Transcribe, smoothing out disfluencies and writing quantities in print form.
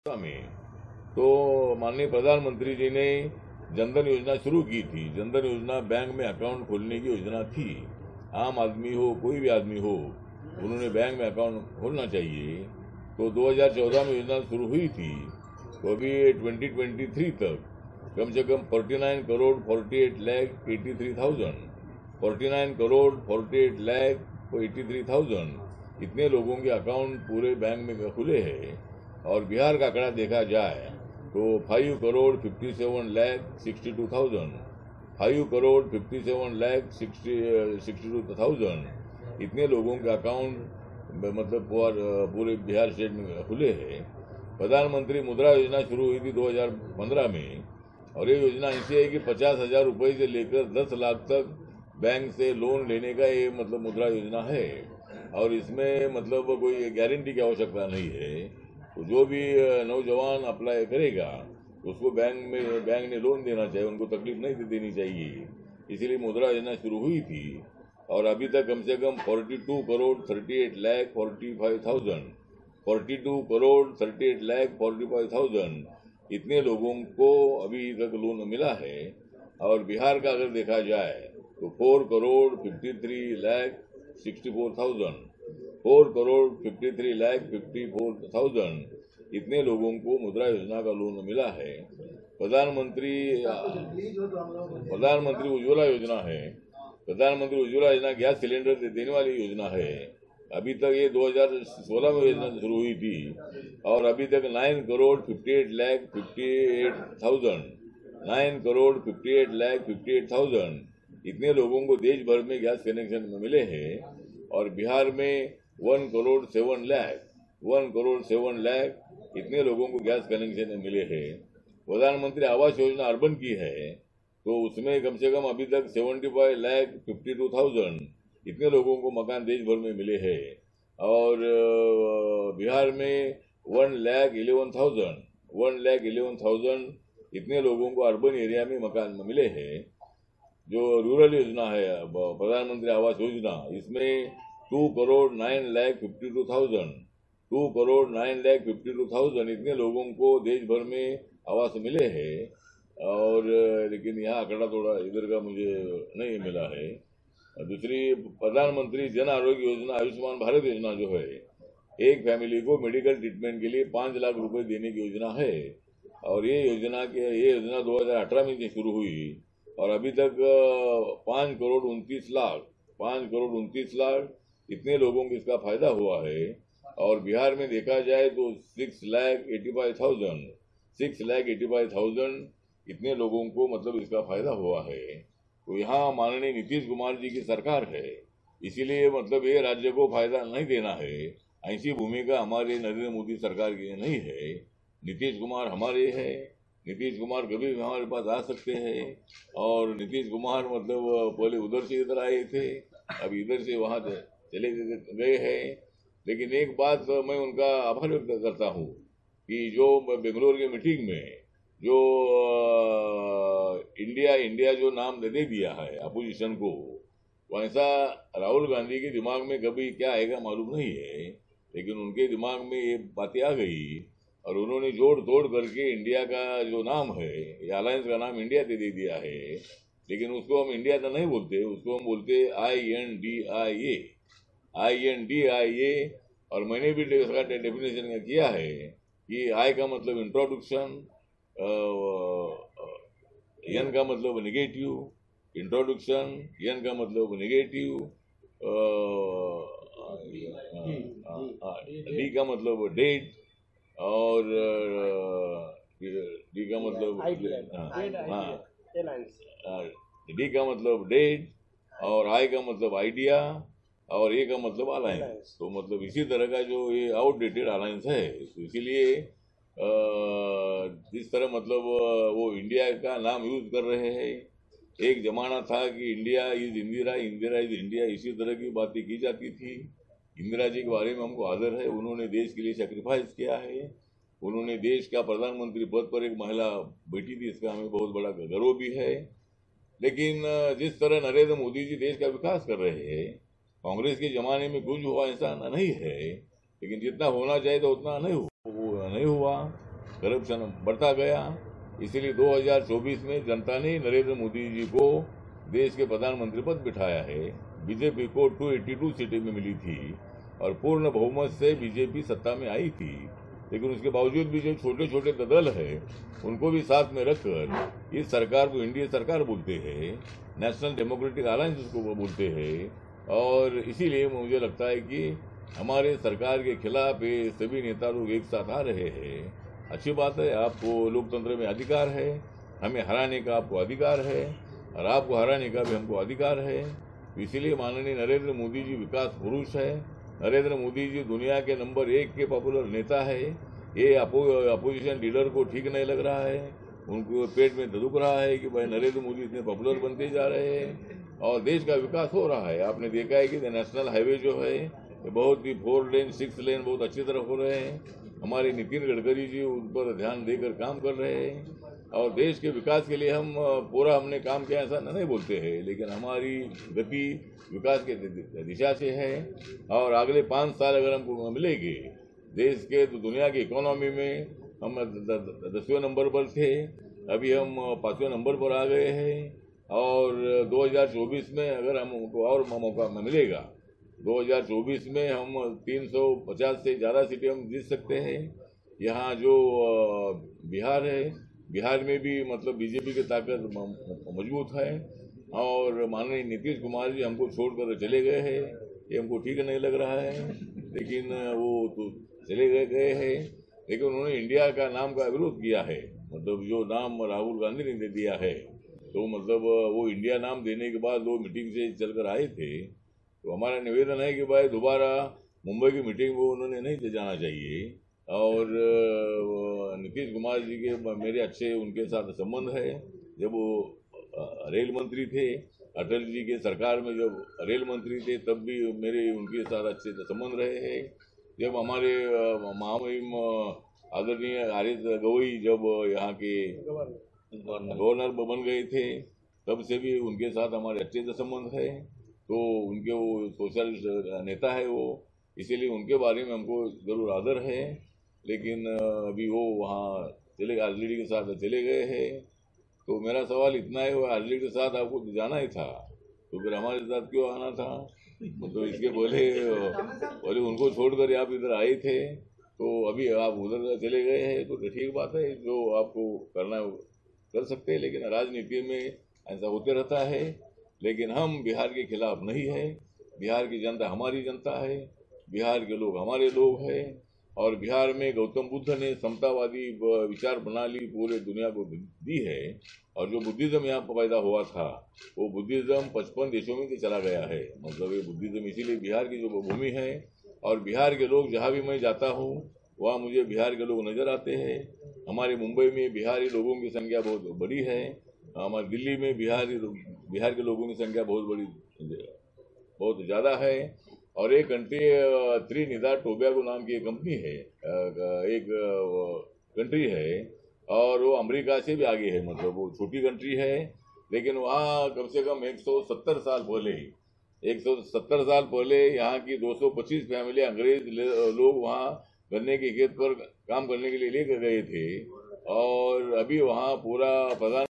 में तो माननीय प्रधानमंत्री जी ने जनधन योजना शुरू की थी। जनधन योजना बैंक में अकाउंट खोलने की योजना थी। आम आदमी हो, कोई भी आदमी हो, उन्होंने बैंक में अकाउंट खोलना चाहिए। तो 2014 में योजना शुरू हुई थी, तो अभी 2023 तक कम से कम 49 करोड़ 48 लाख 83,000 49 करोड़ 48 लाख 83,000 इतने लोगों के अकाउंट पूरे बैंक में खुले हैं। और बिहार का आंकड़ा देखा जाए तो 5 करोड़ 57 लाख 62,000 5 करोड़ 57 लाख 62,000 इतने लोगों के अकाउंट मतलब पूरे बिहार स्टेट में खुले हैं। प्रधानमंत्री मुद्रा योजना शुरू हुई थी 2015 में, और ये योजना ऐसी है कि 50,000 रुपये से लेकर 10 लाख तक बैंक से लोन लेने का ये मतलब मुद्रा योजना है। और इसमें मतलब कोई गारंटी की आवश्यकता नहीं है। तो जो भी नौजवान अप्लाई करेगा उसको बैंक ने लोन देना चाहिए, उनको तकलीफ नहीं देनी चाहिए। इसीलिए मुद्रा योजना शुरू हुई थी। और अभी तक कम से कम 42 करोड़ 38 लाख 45,000 42 करोड़ 38 लाख 45,000 इतने लोगों को अभी तक लोन मिला है। और बिहार का अगर देखा जाए तो 4 करोड़ 53 लाख 64,000 4 करोड़ 53 लाख 54,000 इतने लोगों को मुद्रा योजना का लोन मिला है। प्रधानमंत्री उज्ज्वला योजना है। प्रधानमंत्री उज्ज्वला योजना गैस सिलेंडर देने वाली योजना है। अभी तक ये 2016 में योजना शुरू हुई थी, और अभी तक 9 करोड़ 58 लाख 58,000 9 करोड़ 58 लाख 58,000 इतने लोगों को देश भर में गैस कनेक्शन मिले हैं। और बिहार में 1 करोड़ 7 लाख इतने लोगों को गैस कनेक्शन मिले हैं। प्रधानमंत्री आवास योजना अर्बन की है, तो उसमें कम से कम अभी तक 75 लाख 52,000 इतने लोगों को मकान देश भर में मिले हैं। और बिहार में 1,11,000 इतने लोगों को अर्बन एरिया में मकान मिले हैं। जो रूरल योजना है प्रधानमंत्री आवास योजना, इसमें 2 करोड़ 9 लाख 52,000 इतने लोगों को देश भर में आवास मिले हैं। और लेकिन यहाँ आंकड़ा थोड़ा इधर का मुझे नहीं मिला है। दूसरी प्रधानमंत्री जन आरोग्य योजना आयुष्मान भारत योजना जो है, एक फैमिली को मेडिकल ट्रीटमेंट के लिए 5 लाख रुपए देने की योजना है। और ये योजना 2018 में शुरू हुई, और अभी तक 5 करोड़ 29 लाख इतने लोगों को इसका फायदा हुआ है। और बिहार में देखा जाए तो 6,85,000 इतने लोगों को मतलब इसका फायदा हुआ है। तो यहाँ माननीय नीतीश कुमार जी की सरकार है, इसीलिए मतलब ये राज्य को फायदा नहीं देना है। ऐसी भूमिका हमारे नरेंद्र मोदी सरकार की नहीं है। नीतीश कुमार हमारे हैं। नीतीश कुमार कभी भी हमारे पास आ सकते हैं। और नीतीश कुमार मतलब पहले उधर से इधर आए थे, अब इधर से वहां चले गए हैं। लेकिन एक बात मैं उनका आभार व्यक्त करता हूँ कि जो बेंगलोर की मीटिंग में जो इंडिया जो नाम दे दिया है अपोजिशन को, वैसा राहुल गांधी के दिमाग में कभी क्या आएगा मालूम नहीं है, लेकिन उनके दिमाग में ये बातें आ गई और उन्होंने जोड़ तोड़ करके इंडिया का जो नाम है, ये अलायंस का नाम इंडिया दे दिया है। लेकिन उसको हम इंडिया तो नहीं बोलते, उसको हम बोलते INDIA। और मैंने भी इसका डेफिनेशन किया है कि आई का मतलब इंट्रोडक्शन, एन का मतलब नेगेटिव, इंट्रोडक्शन, एन का मतलब नेगेटिव, डी का मतलब डेट, और डी का मतलब डी का मतलब डेट, और आई का मतलब आइडिया, और ए का मतलब अलायंस। तो मतलब इसी तरह का जो ये आउटडेटेड अलायंस है, तो इसीलिए जिस तरह मतलब वो इंडिया का नाम यूज कर रहे हैं। एक जमाना था कि India is Indira, Indira is India, इसी तरह की बातें की जाती थी। इंदिरा जी के बारे में हमको आदर है, उन्होंने देश के लिए सेक्रीफाइस किया है। उन्होंने देश का प्रधानमंत्री पद पर एक महिला बैठी थी, इसका हमें बहुत बड़ा गर्व भी है। लेकिन जिस तरह नरेंद्र मोदी जी देश का विकास कर रहे हैं, कांग्रेस के जमाने में कुछ हुआ ऐसा नहीं है, लेकिन जितना होना चाहिए तो उतना नहीं हुआ। करप्शन बढ़ता गया। इसलिए 2024 में जनता ने नरेंद्र मोदी जी को देश के प्रधानमंत्री पद बिठाया है। बीजेपी को 282 सीटें में मिली थी और पूर्ण बहुमत से बीजेपी सत्ता में आई थी, लेकिन उसके बावजूद भी जो छोटे छोटे दल है उनको भी साथ में रखकर इस सरकार को एनडीए सरकार बोलते हैं, नेशनल डेमोक्रेटिक अलायंस उसको बोलते हैं। और इसीलिए मुझे लगता है कि हमारे सरकार के खिलाफ ये सभी नेता लोग एक साथ आ रहे हैं। अच्छी बात है, आपको लोकतंत्र में अधिकार है, हमें हराने का आपको अधिकार है और आपको हराने का भी हमको अधिकार है। इसीलिए माननीय नरेंद्र मोदी जी विकास पुरुष है। नरेंद्र मोदी जी दुनिया के नंबर 1 के पॉपुलर नेता है। ये अपोजिशन लीडर को ठीक नहीं लग रहा है, उनको पेट में दुख रहा है कि भाई नरेंद्र मोदी इतने पॉपुलर बनते जा रहे हैं और देश का विकास हो रहा है। आपने देखा है कि नेशनल हाईवे जो है बहुत ही 4 लेन 6 लेन बहुत अच्छी तरह हो रहे हैं। हमारे नितिन गडकरी जी उन पर ध्यान देकर काम कर रहे हैं और देश के विकास के लिए हम पूरा हमने काम किया ऐसा नहीं बोलते हैं, लेकिन हमारी गति विकास के दिशा से है। और अगले 5 साल अगर हमको मिलेंगे देश के तो दुनिया की इकोनॉमी में हम 10वें नंबर पर थे, अभी हम 5वें नंबर पर आ गए हैं। और 2024 में अगर हमको और मौका मिलेगा, 2024 में हम 350 से ज़्यादा सीटें हम जीत सकते हैं। यहाँ जो बिहार है, बिहार में भी मतलब बीजेपी की ताकत मजबूत है और माननीय नीतीश कुमार जी हमको छोड़कर चले गए हैं, ये हमको ठीक नहीं लग रहा है, लेकिन वो तो चले गए हैं। लेकिन उन्होंने इंडिया का नाम का विरोध किया है, मतलब जो नाम राहुल गांधी ने दे दिया है, तो मतलब वो इंडिया नाम देने के बाद वो मीटिंग से चलकर आए थे। तो हमारा निवेदन है कि भाई दोबारा मुंबई की मीटिंग वो उन्होंने नहीं जाना चाहिए। और नीतीश कुमार जी के मेरे अच्छे उनके साथ संबंध है। जब वो रेल मंत्री थे, अटल जी के सरकार में जब रेल मंत्री थे तब भी मेरे उनके साथ अच्छे संबंध रहे हैं। जब हमारे महामहिम आदरणीय आरिफ गवई जब यहाँ के गवर्नर बन गए थे तब से भी उनके साथ हमारे अच्छे से संबंध है। तो उनके वो सोशलिस्ट नेता है वो, इसीलिए उनके बारे में हमको जरूर आदर है। लेकिन अभी वो वहाँ चले आरजेडी के साथ चले गए हैं। तो मेरा सवाल इतना है, वो आरजेडी के साथ आपको जाना ही था तो फिर हमारे साथ क्यों आना था? तो इसके बोले उनको छोड़कर आप इधर आए थे, तो अभी आप उधर चले गए हैं तो ठीक बात है, जो आपको करना है कर सकते हैं। लेकिन राजनीति में ऐसा होते रहता है। लेकिन हम बिहार के खिलाफ नहीं है, बिहार की जनता हमारी जनता है, बिहार के लोग हमारे लोग हैं। और बिहार में गौतम बुद्ध ने समतावादी विचार प्रणाली पूरे दुनिया को दी है और जो बुद्धिज्म यहाँ पर पैदा हुआ था वो बुद्धिज्म 55 देशों में चला गया है। मतलब ये बुद्धिज्म इसीलिए बिहार की जो भूमि है और बिहार के लोग जहाँ भी मैं जाता हूँ वहाँ मुझे बिहार के लोग नजर आते हैं। हमारे मुंबई में बिहारी लोगों की संख्या बहुत बड़ी है, हमारे दिल्ली में बिहार के लोगों की संख्या बहुत ज़्यादा है। और एक कंट्री त्रिनिदाद टोबैगो नाम की एक कंपनी है, एक कंट्री है और वो अमेरिका से भी आगे है। मतलब वो छोटी कंट्री है लेकिन वहाँ कम से कम 170 साल पहले यहाँ की 225 फैमिली अंग्रेज लोग वहाँ गन्ने के खेत पर काम करने के लिए लेकर गए थे। और अभी वहाँ पूरा प्रधान